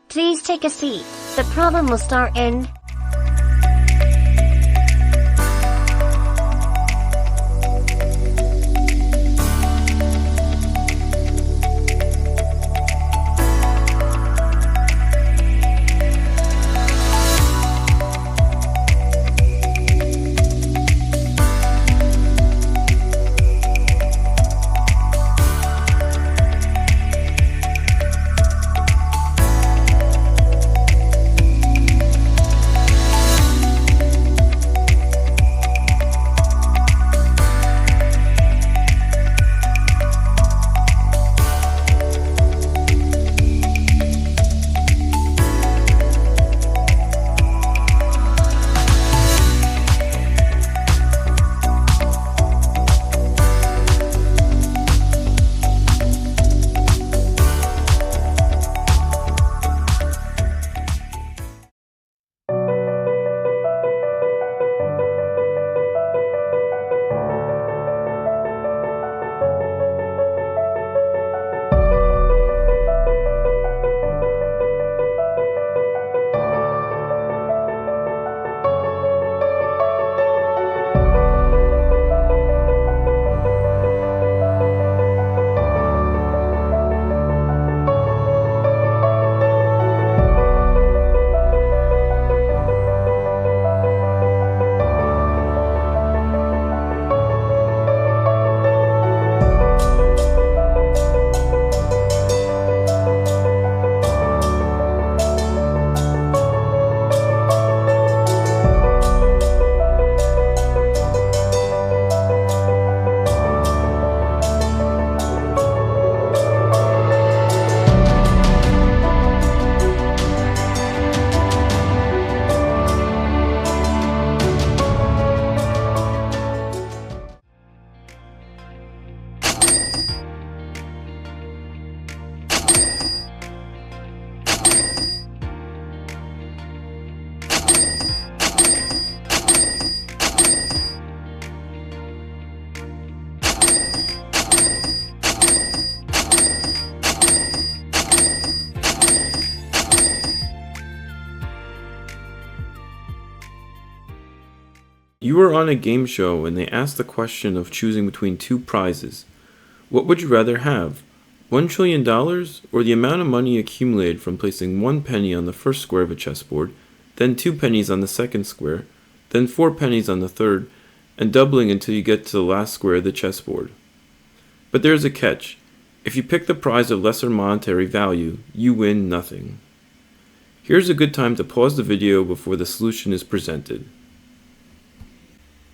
Please take a seat. The problem will start in You were on a game show and they asked the question of choosing between two prizes. What would you rather have? $1 trillion or the amount of money accumulated from placing 1 penny on the first square of a chessboard, then 2 pennies on the second square, then 4 pennies on the third, and doubling until you get to the last square of the chessboard. But there's a catch. If you pick the prize of lesser monetary value, you win nothing. Here's a good time to pause the video before the solution is presented.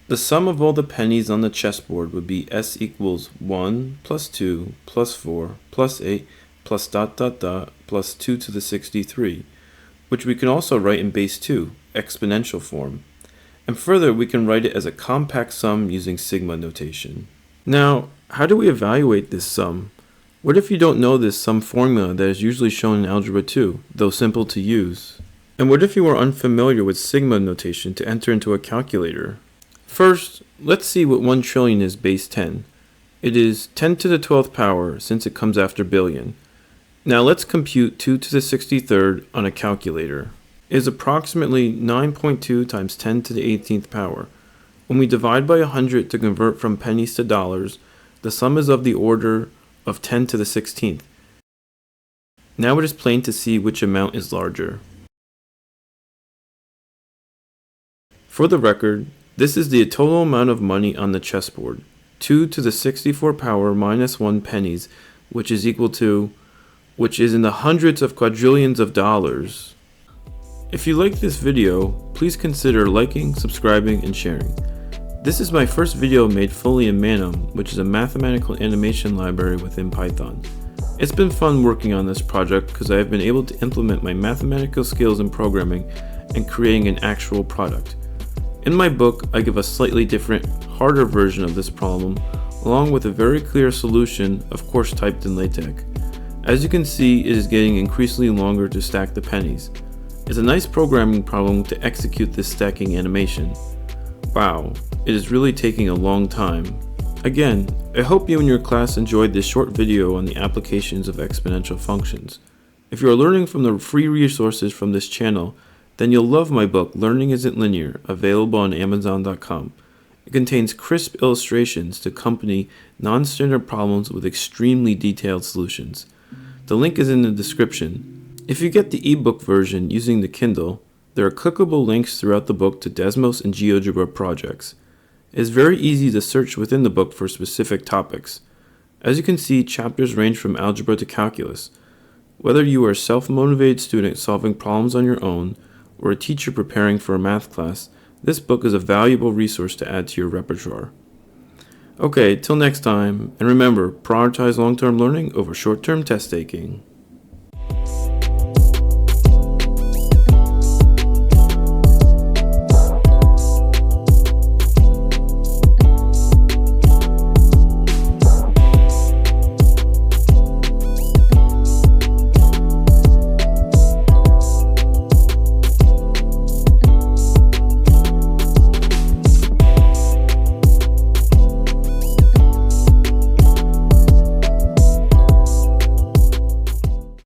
The sum of all the pennies on the chessboard would be S equals 1 plus 2 plus 4 plus 8 plus ... plus 2 to the 63, which we can also write in base 2, exponential form. And further, we can write it as a compact sum using sigma notation. Now, how do we evaluate this sum? What if you don't know this sum formula that is usually shown in Algebra 2, though simple to use? And what if you are unfamiliar with sigma notation to enter into a calculator? First, let's see what 1 trillion is base 10. It is 10 to the 12th power since it comes after billion. Now let's compute 2 to the 63rd on a calculator. It is approximately 9.2 times 10 to the 18th power. When we divide by 100 to convert from pennies to dollars, the sum is of the order of 10 to the 16th. Now it is plain to see which amount is larger. For the record, this is the total amount of money on the chessboard, 2 to the 64 power minus 1 pennies, which is equal to, which is in the hundreds of quadrillions of dollars. If you like this video, please consider liking, subscribing, and sharing. This is my first video made fully in Manum, which is a mathematical animation library within Python. It's been fun working on this project because I have been able to implement my mathematical skills in programming and creating an actual product. In my book, I give a slightly different, harder version of this problem, along with a very clear solution, of course typed in LaTeX. As you can see, it is getting increasingly longer to stack the pennies. It's a nice programming problem to execute this stacking animation. Wow, it is really taking a long time. Again, I hope you and your class enjoyed this short video on the applications of exponential functions. If you are learning from the free resources from this channel, then you'll love my book, Learning Isn't Linear, available on Amazon.com. It contains crisp illustrations to accompany non-standard problems with extremely detailed solutions. The link is in the description. If you get the ebook version using the Kindle, there are clickable links throughout the book to Desmos and GeoGebra projects. It is very easy to search within the book for specific topics. As you can see, chapters range from algebra to calculus. Whether you are a self-motivated student solving problems on your own, or a teacher preparing for a math class, this book is a valuable resource to add to your repertoire. Okay, till next time, and remember, prioritize long-term learning over short-term test taking.